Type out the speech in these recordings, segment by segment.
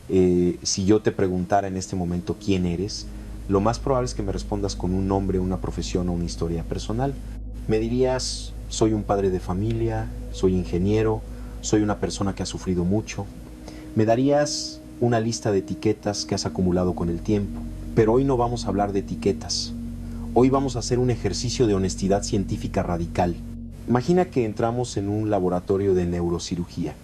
Si yo te preguntara en este momento quién eres, lo más probable es que me respondas con un nombre, una profesión o una historia personal. Me dirías, soy un padre de familia, soy ingeniero, soy una persona que ha sufrido mucho. Me darías una lista de etiquetas que has acumulado con el tiempo. Pero hoy no vamos a hablar de etiquetas. Hoy vamos a hacer un ejercicio de honestidad científica radical. Imagina que entramos en un laboratorio de neurocirugía.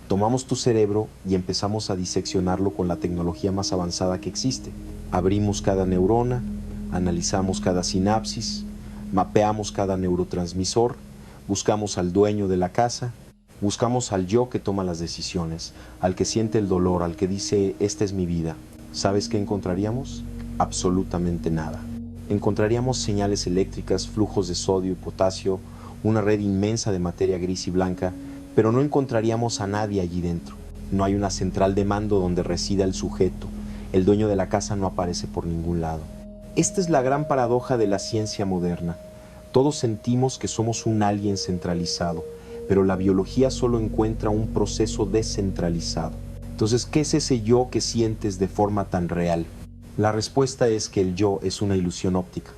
Tomamos tu cerebro y empezamos a diseccionarlo con la tecnología más avanzada que existe. Abrimos cada neurona, analizamos cada sinapsis, mapeamos cada neurotransmisor, buscamos al dueño de la casa, buscamos al yo que toma las decisiones, al que siente el dolor, al que dice, esta es mi vida. ¿Sabes qué encontraríamos? Absolutamente nada. Encontraríamos señales eléctricas, flujos de sodio y potasio, una red inmensa de materia gris y blanca, pero no encontraríamos a nadie allí dentro. No hay una central de mando donde resida el sujeto. El dueño de la casa no aparece por ningún lado. Esta es la gran paradoja de la ciencia moderna. Todos sentimos que somos un alguien centralizado, pero la biología solo encuentra un proceso descentralizado. Entonces, ¿qué es ese yo que sientes de forma tan real? La respuesta es que el yo es una ilusión óptica,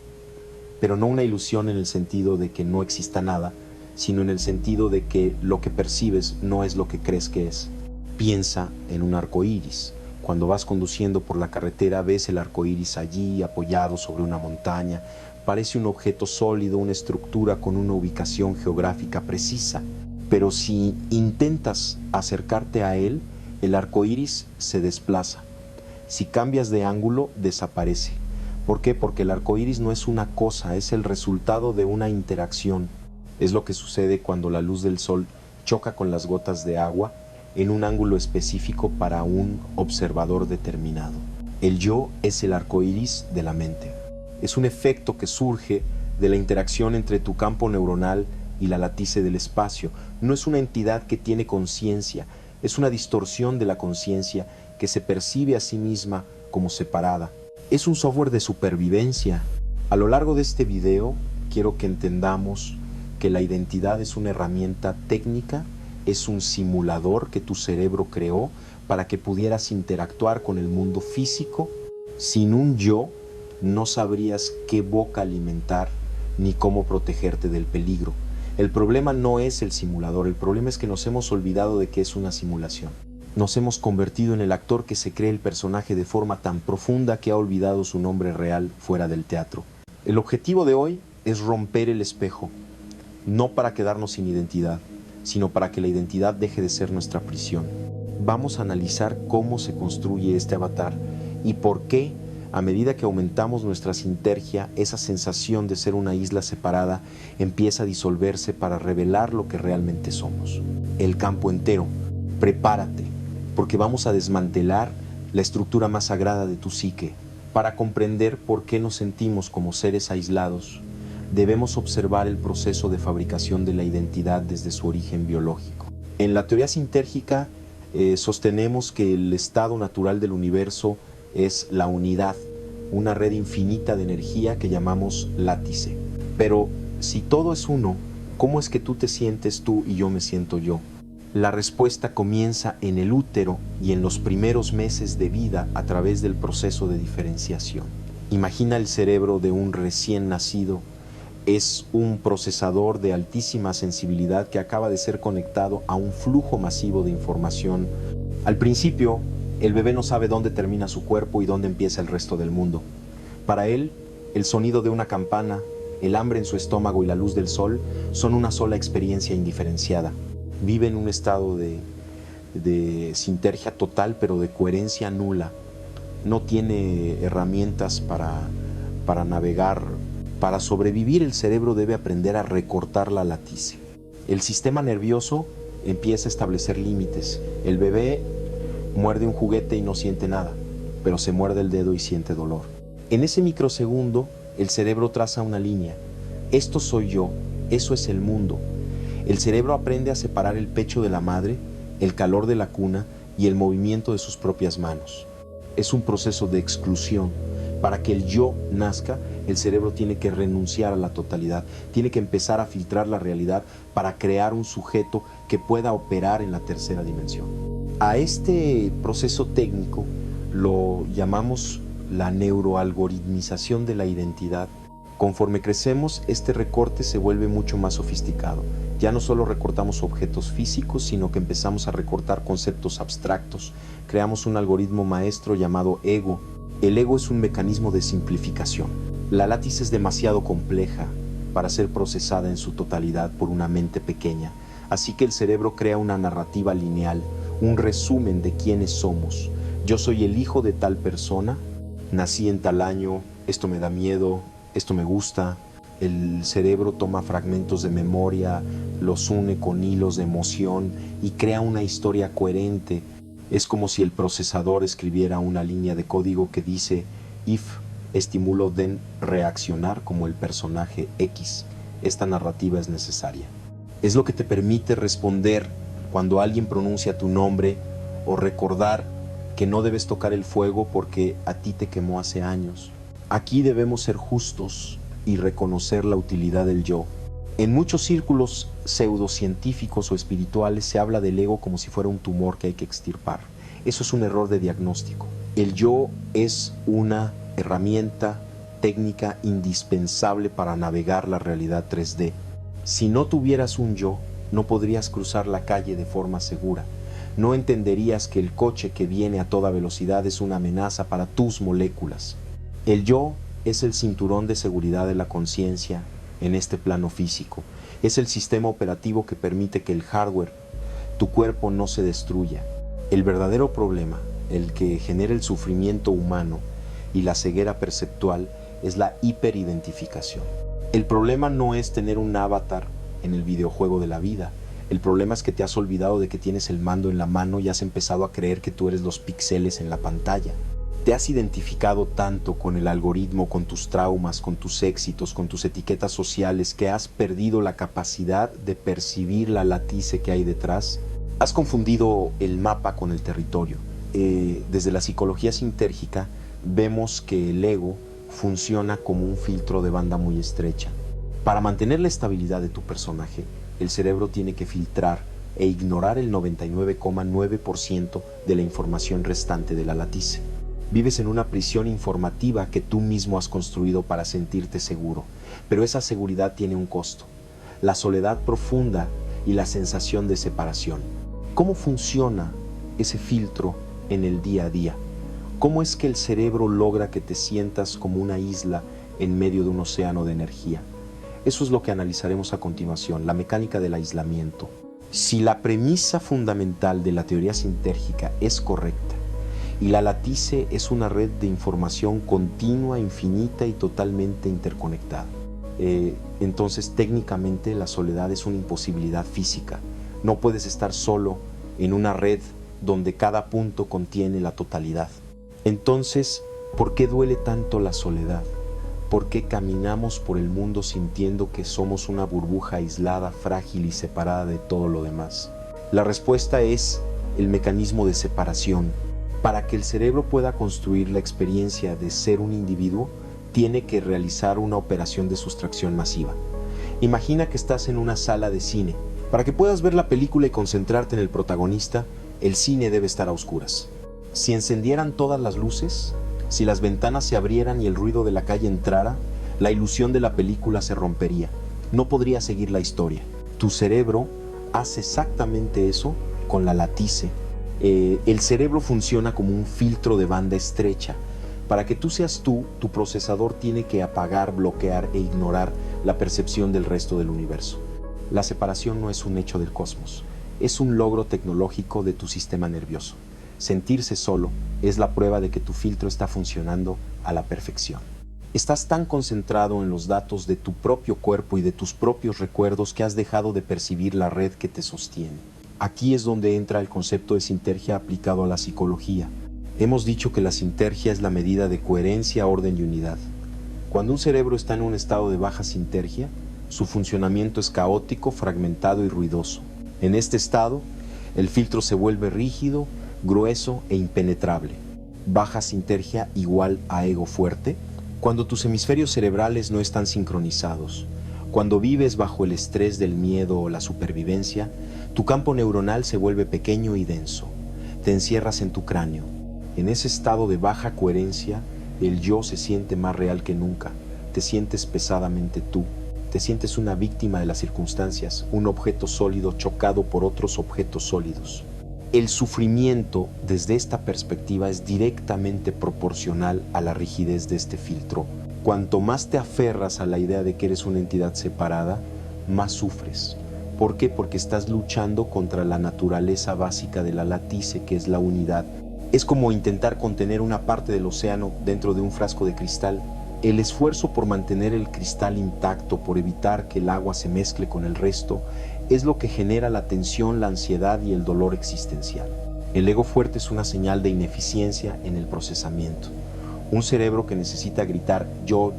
pero no una ilusión en el sentido de que no exista nada, sino en el sentido de que lo que percibes no es lo que crees que es. Piensa en un arco iris. Cuando vas conduciendo por la carretera ves el arco iris allí apoyado sobre una montaña. Parece un objeto sólido, una estructura con una ubicación geográfica precisa. Pero si intentas acercarte a él, el arco iris se desplaza. Si cambias de ángulo, desaparece. ¿Por qué? Porque el arco iris no es una cosa, es el resultado de una interacción. Es lo que sucede cuando la luz del sol choca con las gotas de agua en un ángulo específico para un observador determinado. El yo es el arco iris de la mente. Es un efecto que surge de la interacción entre tu campo neuronal y la latice del espacio. No es una entidad que tiene conciencia, es una distorsión de la conciencia que se percibe a sí misma como separada. Es un software de supervivencia. A lo largo de este video quiero que entendamos que la identidad es una herramienta técnica, es un simulador que tu cerebro creó para que pudieras interactuar con el mundo físico. Sin un yo, no sabrías qué boca alimentar ni cómo protegerte del peligro. El problema no es el simulador, el problema es que nos hemos olvidado de que es una simulación. Nos hemos convertido en el actor que se cree el personaje de forma tan profunda que ha olvidado su nombre real fuera del teatro. El objetivo de hoy es romper el espejo, no para quedarnos sin identidad, sino para que la identidad deje de ser nuestra prisión. Vamos a analizar cómo se construye este avatar y por qué, a medida que aumentamos nuestra sintergia, esa sensación de ser una isla separada empieza a disolverse para revelar lo que realmente somos. El campo entero. Prepárate, porque vamos a desmantelar la estructura más sagrada de tu psique. Para comprender por qué nos sentimos como seres aislados, debemos observar el proceso de fabricación de la identidad desde su origen biológico. En la teoría sintérgica sostenemos que el estado natural del universo es la unidad, una red infinita de energía que llamamos látice. Pero si todo es uno, ¿cómo es que tú te sientes tú y yo me siento yo? La respuesta comienza en el útero y en los primeros meses de vida a través del proceso de diferenciación. Imagina el cerebro de un recién nacido. Es un procesador de altísima sensibilidad que acaba de ser conectado a un flujo masivo de información. Al principio, el bebé no sabe dónde termina su cuerpo y dónde empieza el resto del mundo. Para él, el sonido de una campana, el hambre en su estómago y la luz del sol son una sola experiencia indiferenciada. Vive en un estado de sintergia total, pero de coherencia nula. No tiene herramientas para navegar. Para sobrevivir, el cerebro debe aprender a recortar la latice. El sistema nervioso empieza a establecer límites. El bebé muerde un juguete y no siente nada, pero se muerde el dedo y siente dolor. En ese microsegundo, el cerebro traza una línea. Esto soy yo, eso es el mundo. El cerebro aprende a separar el pecho de la madre, el calor de la cuna y el movimiento de sus propias manos. Es un proceso de exclusión. Para que el yo nazca, el cerebro tiene que renunciar a la totalidad, tiene que empezar a filtrar la realidad para crear un sujeto que pueda operar en la tercera dimensión. A este proceso técnico lo llamamos la neuroalgoritmización de la identidad. Conforme crecemos, este recorte se vuelve mucho más sofisticado. Ya no solo recortamos objetos físicos, sino que empezamos a recortar conceptos abstractos. Creamos un algoritmo maestro llamado ego. El ego es un mecanismo de simplificación. La látice es demasiado compleja para ser procesada en su totalidad por una mente pequeña. Así que el cerebro crea una narrativa lineal, un resumen de quiénes somos. Yo soy el hijo de tal persona, nací en tal año, esto me da miedo, esto me gusta. El cerebro toma fragmentos de memoria, los une con hilos de emoción y crea una historia coherente. Es como si el procesador escribiera una línea de código que dice if, estimulo then, reaccionar como el personaje X. Esta narrativa es necesaria. Es lo que te permite responder cuando alguien pronuncia tu nombre o recordar que no debes tocar el fuego porque a ti te quemó hace años. Aquí debemos ser justos y reconocer la utilidad del yo. En muchos círculos pseudocientíficos o espirituales se habla del ego como si fuera un tumor que hay que extirpar. Eso es un error de diagnóstico. El yo es una herramienta técnica indispensable para navegar la realidad 3D. Si no tuvieras un yo, no podrías cruzar la calle de forma segura. No entenderías que el coche que viene a toda velocidad es una amenaza para tus moléculas. El yo es el cinturón de seguridad de la conciencia en este plano físico. Es el sistema operativo que permite que el hardware, tu cuerpo, no se destruya. El verdadero problema, el que genera el sufrimiento humano y la ceguera perceptual, es la hiperidentificación. El problema no es tener un avatar en el videojuego de la vida. El problema es que te has olvidado de que tienes el mando en la mano y has empezado a creer que tú eres los píxeles en la pantalla. Te has identificado tanto con el algoritmo, con tus traumas, con tus éxitos, con tus etiquetas sociales, que has perdido la capacidad de percibir la látice que hay detrás. Has confundido el mapa con el territorio. Desde la psicología sintérgica vemos que el ego funciona como un filtro de banda muy estrecha. Para mantener la estabilidad de tu personaje, el cerebro tiene que filtrar e ignorar el 99,9% de la información restante de la látice. Vives en una prisión informativa que tú mismo has construido para sentirte seguro, pero esa seguridad tiene un costo: la soledad profunda y la sensación de separación. ¿Cómo funciona ese filtro en el día a día? ¿Cómo es que el cerebro logra que te sientas como una isla en medio de un océano de energía? Eso es lo que analizaremos a continuación, la mecánica del aislamiento. Si la premisa fundamental de la teoría sintérgica es correcta, y la látice es una red de información continua, infinita y totalmente interconectada, entonces técnicamente la soledad es una imposibilidad física. No puedes estar solo en una red donde cada punto contiene la totalidad. Entonces, ¿por qué duele tanto la soledad? ¿Por qué caminamos por el mundo sintiendo que somos una burbuja aislada, frágil y separada de todo lo demás? La respuesta es el mecanismo de separación. Para que el cerebro pueda construir la experiencia de ser un individuo, tiene que realizar una operación de sustracción masiva. Imagina que estás en una sala de cine. Para que puedas ver la película y concentrarte en el protagonista, el cine debe estar a oscuras. Si encendieran todas las luces, si las ventanas se abrieran y el ruido de la calle entrara, la ilusión de la película se rompería. No podría seguir la historia. Tu cerebro hace exactamente eso con la látice. El cerebro funciona como un filtro de banda estrecha. Para que tú seas tú, tu procesador tiene que apagar, bloquear e ignorar la percepción del resto del universo. La separación no es un hecho del cosmos, es un logro tecnológico de tu sistema nervioso. Sentirse solo es la prueba de que tu filtro está funcionando a la perfección. Estás tan concentrado en los datos de tu propio cuerpo y de tus propios recuerdos que has dejado de percibir la red que te sostiene. Aquí es donde entra el concepto de sintergia aplicado a la psicología. Hemos dicho que la sintergia es la medida de coherencia, orden y unidad. Cuando un cerebro está en un estado de baja sintergia, su funcionamiento es caótico, fragmentado y ruidoso. En este estado, el filtro se vuelve rígido, grueso e impenetrable. Baja sintergia igual a ego fuerte. Cuando tus hemisferios cerebrales no están sincronizados, cuando vives bajo el estrés del miedo o la supervivencia, tu campo neuronal se vuelve pequeño y denso. Te encierras en tu cráneo. En ese estado de baja coherencia, el yo se siente más real que nunca. Te sientes pesadamente tú. Te sientes una víctima de las circunstancias, un objeto sólido chocado por otros objetos sólidos. El sufrimiento desde esta perspectiva es directamente proporcional a la rigidez de este filtro. Cuanto más te aferras a la idea de que eres una entidad separada, más sufres. ¿Por qué? Porque estás luchando contra la naturaleza básica de la latice, que es la unidad. Es como intentar contener una parte del océano dentro de un frasco de cristal. El esfuerzo por mantener el cristal intacto, por evitar que el agua se mezcle con el resto, es lo que genera la tensión, la ansiedad y el dolor existencial. El ego fuerte es una señal de ineficiencia en el procesamiento. Un cerebro que necesita gritar yo,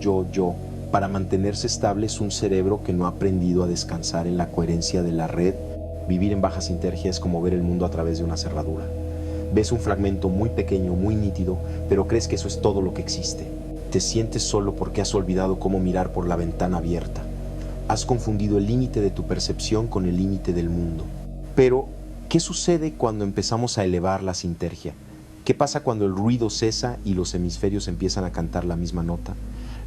para mantenerse estable es un cerebro que no ha aprendido a descansar en la coherencia de la red. Vivir en baja sinergia es como ver el mundo a través de una cerradura. Ves un fragmento muy pequeño, muy nítido, pero crees que eso es todo lo que existe. Te sientes solo porque has olvidado cómo mirar por la ventana abierta. Has confundido el límite de tu percepción con el límite del mundo. Pero, ¿qué sucede cuando empezamos a elevar la sinergia? ¿Qué pasa cuando el ruido cesa y los hemisferios empiezan a cantar la misma nota?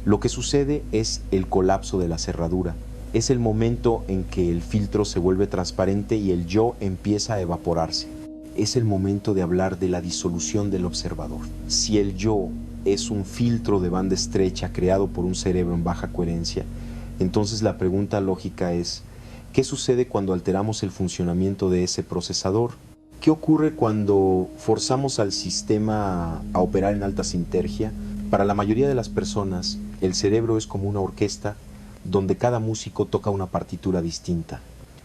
Lo que sucede es el colapso de la cerradura. Es el momento en que el filtro se vuelve transparente y el yo empieza a evaporarse. Es el momento de hablar de la disolución del observador. Si el yo es un filtro de banda estrecha creado por un cerebro en baja coherencia, entonces la pregunta lógica es, ¿qué sucede cuando alteramos el funcionamiento de ese procesador? ¿Qué ocurre cuando forzamos al sistema a operar en alta sinergia? Para la mayoría de las personas, el cerebro es como una orquesta donde cada músico toca una partitura distinta.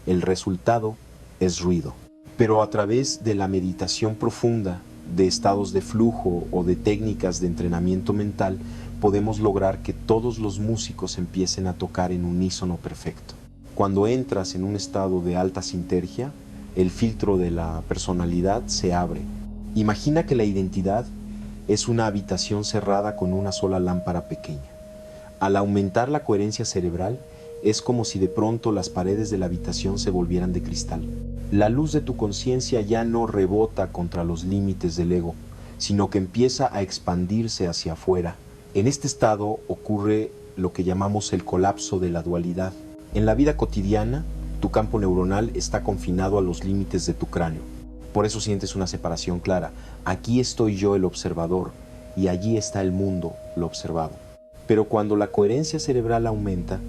El resultado es ruido. Pero a través de la meditación profunda, de estados de flujo o de técnicas de entrenamiento mental, podemos lograr que todos los músicos empiecen a tocar en unísono perfecto. Cuando entras en un estado de alta sinergia, el filtro de la personalidad se abre. Imagina que la identidad es una habitación cerrada con una sola lámpara pequeña. Al aumentar la coherencia cerebral, es como si de pronto las paredes de la habitación se volvieran de cristal. La luz de tu conciencia ya no rebota contra los límites del ego, sino que empieza a expandirse hacia afuera. En este estado ocurre lo que llamamos el colapso de la dualidad. En la vida cotidiana, tu campo neuronal está confinado a los límites de tu cráneo. Por eso sientes una separación clara. Aquí estoy yo, el observador, y allí está el mundo, lo observado. Pero cuando la coherencia cerebral aumenta,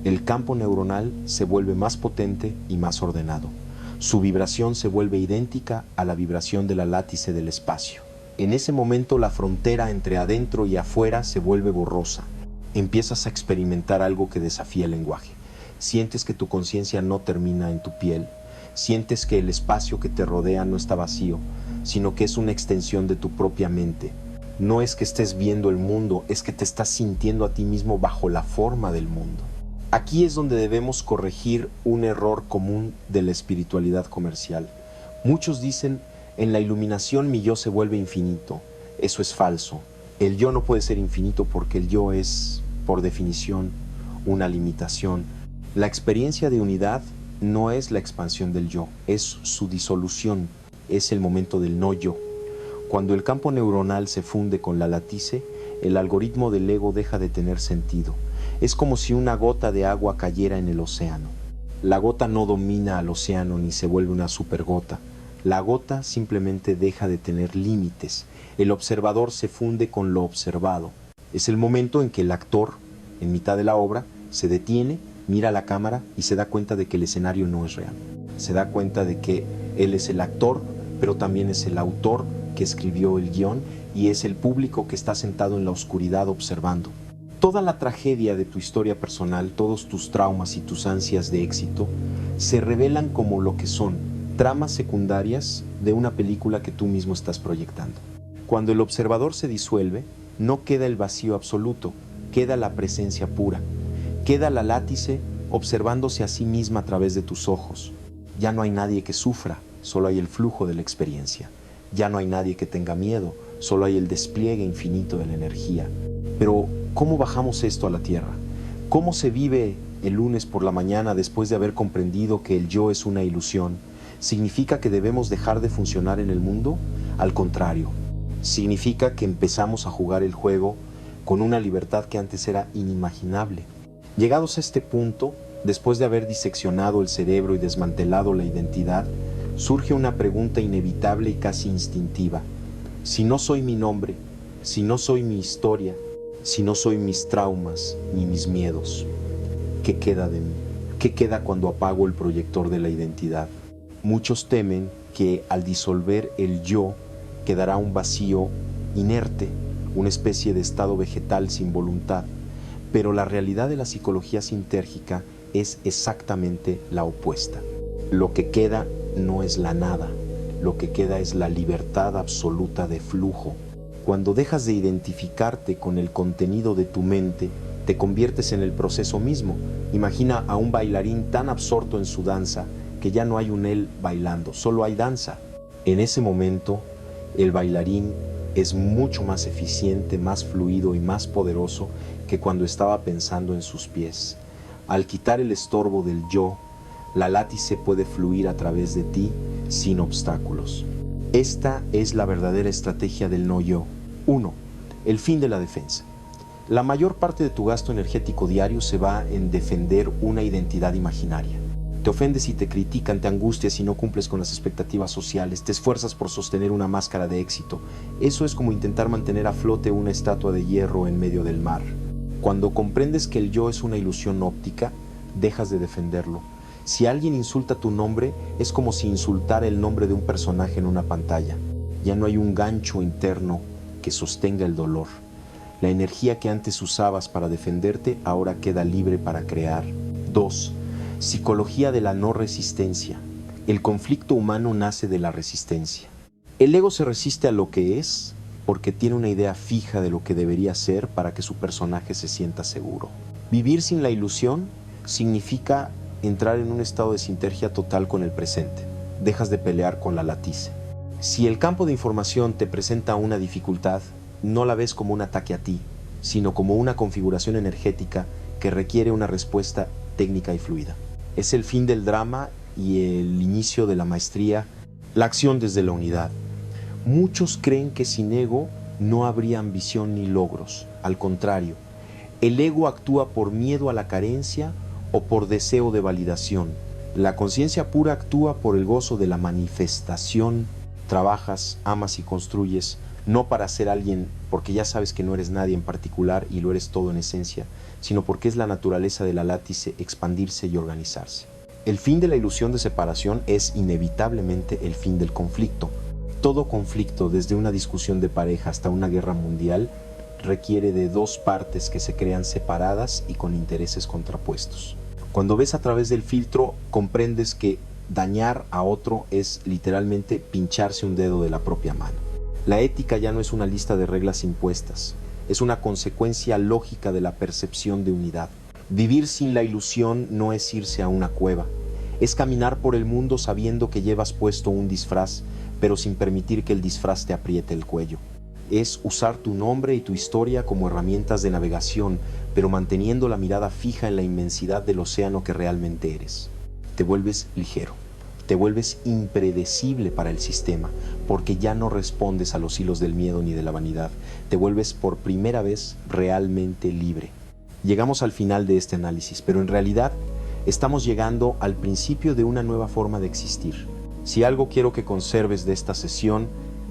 el campo neuronal se vuelve más potente y más ordenado. Su vibración se vuelve idéntica a la vibración de la látice del espacio. En ese momento la frontera entre adentro y afuera se vuelve borrosa. Empiezas a experimentar algo que desafía el lenguaje. Sientes que tu conciencia no termina en tu piel. Sientes que el espacio que te rodea no está vacío, sino que es una extensión de tu propia mente. No es que estés viendo el mundo, es que te estás sintiendo a ti mismo bajo la forma del mundo. Aquí es donde debemos corregir un error común de la espiritualidad comercial. Muchos dicen, en la iluminación mi yo se vuelve infinito. Eso es falso. El yo no puede ser infinito porque el yo es, por definición, una limitación. La experiencia de unidad no es la expansión del yo, es su disolución, es el momento del no yo. Cuando el campo neuronal se funde con la latice, el algoritmo del ego deja de tener sentido. Es como si una gota de agua cayera en el océano. La gota no domina al océano ni se vuelve una supergota. La gota simplemente deja de tener límites. El observador se funde con lo observado. Es el momento en que el actor, en mitad de la obra, se detiene, mira a la cámara y se da cuenta de que el escenario no es real. Se da cuenta de que él es el actor, pero también es el autor que escribió el guión y es el público que está sentado en la oscuridad observando. Toda la tragedia de tu historia personal, todos tus traumas y tus ansias de éxito, se revelan como lo que son, tramas secundarias de una película que tú mismo estás proyectando. Cuando el observador se disuelve, no queda el vacío absoluto, queda la presencia pura. Queda la látice observándose a sí misma a través de tus ojos. Ya no hay nadie que sufra, solo hay el flujo de la experiencia. Ya no hay nadie que tenga miedo, solo hay el despliegue infinito de la energía. Pero, ¿cómo bajamos esto a la tierra? ¿Cómo se vive el lunes por la mañana después de haber comprendido que el yo es una ilusión, ¿Significa que debemos dejar de funcionar en el mundo? Al contrario, significa que empezamos a jugar el juego con una libertad que antes era inimaginable. Llegados a este punto, después de haber diseccionado el cerebro y desmantelado la identidad, surge una pregunta inevitable y casi instintiva. Si no soy mi nombre, si no soy mi historia, si no soy mis traumas ni mis miedos, ¿qué queda de mí? ¿Qué queda cuando apago el proyector de la identidad? Muchos temen que al disolver el yo quedará un vacío inerte, una especie de estado vegetal sin voluntad, pero la realidad de la psicología sintérgica es exactamente la opuesta. Lo que queda no es la nada, lo que queda es la libertad absoluta de flujo. Cuando dejas de identificarte con el contenido de tu mente, te conviertes en el proceso mismo. Imagina a un bailarín tan absorto en su danza que ya no hay un él bailando, solo hay danza. En ese momento, el bailarín es mucho más eficiente, más fluido y más poderoso que cuando estaba pensando en sus pies. Al quitar el estorbo del yo, la látice puede fluir a través de ti sin obstáculos. Esta es la verdadera estrategia del no yo. 1. El fin de la defensa. La mayor parte de tu gasto energético diario se va en defender una identidad imaginaria. Te ofendes y te critican, te angustias si no cumples con las expectativas sociales, te esfuerzas por sostener una máscara de éxito. Eso es como intentar mantener a flote una estatua de hierro en medio del mar. Cuando comprendes que el yo es una ilusión óptica, dejas de defenderlo. Si alguien insulta tu nombre, es como si insultara el nombre de un personaje en una pantalla. Ya no hay un gancho interno que sostenga el dolor. La energía que antes usabas para defenderte ahora queda libre para crear. 2. Psicología de la no resistencia. El conflicto humano nace de la resistencia. El ego se resiste a lo que es porque tiene una idea fija de lo que debería ser para que su personaje se sienta seguro. Vivir sin la ilusión significa entrar en un estado de sinergia total con el presente. Dejas de pelear con la látice. Si el campo de información te presenta una dificultad, no la ves como un ataque a ti, sino como una configuración energética que requiere una respuesta técnica y fluida. Es el fin del drama y el inicio de la maestría, la acción desde la unidad. Muchos creen que sin ego no habría ambición ni logros. Al contrario, el ego actúa por miedo a la carencia o por deseo de validación. La conciencia pura actúa por el gozo de la manifestación. Trabajas, amas y construyes, no para ser alguien porque ya sabes que no eres nadie en particular y lo eres todo en esencia, sino porque es la naturaleza de la látice expandirse y organizarse. El fin de la ilusión de separación es inevitablemente el fin del conflicto. Todo conflicto, desde una discusión de pareja hasta una guerra mundial, requiere de dos partes que se crean separadas y con intereses contrapuestos. Cuando ves a través del filtro, comprendes que dañar a otro es literalmente pincharse un dedo de la propia mano. La ética ya no es una lista de reglas impuestas, es una consecuencia lógica de la percepción de unidad. Vivir sin la ilusión no es irse a una cueva, es caminar por el mundo sabiendo que llevas puesto un disfraz, pero sin permitir que el disfraz te apriete el cuello. Es usar tu nombre y tu historia como herramientas de navegación, pero manteniendo la mirada fija en la inmensidad del océano que realmente eres. Te vuelves ligero, te vuelves impredecible para el sistema, porque ya no respondes a los hilos del miedo ni de la vanidad. Te vuelves por primera vez realmente libre. Llegamos al final de este análisis, pero en realidad estamos llegando al principio de una nueva forma de existir. Si algo quiero que conserves de esta sesión,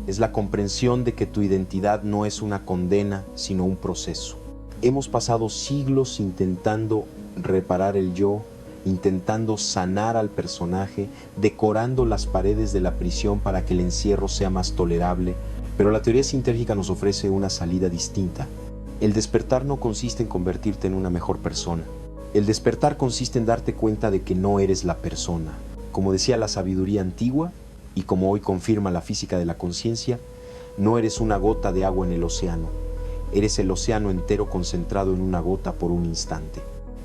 es la comprensión de que tu identidad no es una condena, sino un proceso. Hemos pasado siglos intentando reparar el yo, intentando sanar al personaje, decorando las paredes de la prisión para que el encierro sea más tolerable, pero la teoría sintérgica nos ofrece una salida distinta. El despertar no consiste en convertirte en una mejor persona. El despertar consiste en darte cuenta de que no eres la persona. Como decía la sabiduría antigua, y como hoy confirma la física de la conciencia, no eres una gota de agua en el océano. Eres el océano entero concentrado en una gota por un instante.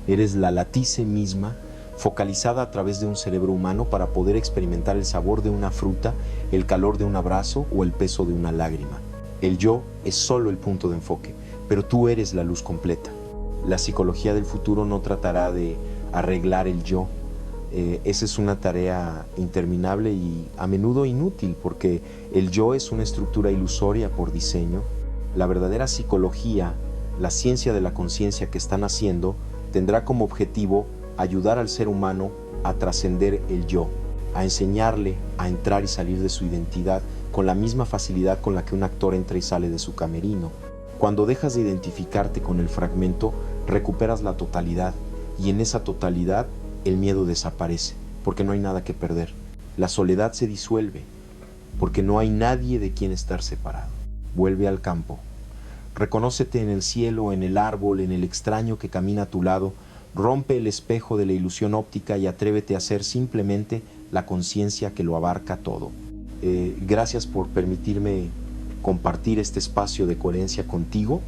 Eres la látice misma, focalizada a través de un cerebro humano para poder experimentar el sabor de una fruta, el calor de un abrazo o el peso de una lágrima. El yo es solo el punto de enfoque, pero tú eres la luz completa. La psicología del futuro no tratará de arreglar el yo, Esa es una tarea interminable y a menudo inútil, porque el yo es una estructura ilusoria por diseño. La verdadera psicología, la ciencia de la conciencia que están haciendo, tendrá como objetivo ayudar al ser humano a trascender el yo, a enseñarle a entrar y salir de su identidad con la misma facilidad con la que un actor entra y sale de su camerino. Cuando dejas de identificarte con el fragmento, recuperas la totalidad, y en esa totalidad el miedo desaparece, porque no hay nada que perder. La soledad se disuelve, porque no hay nadie de quien estar separado. Vuelve al campo. Reconócete en el cielo, en el árbol, en el extraño que camina a tu lado. Rompe el espejo de la ilusión óptica y atrévete a ser simplemente la conciencia que lo abarca todo. Gracias por permitirme compartir este espacio de coherencia contigo.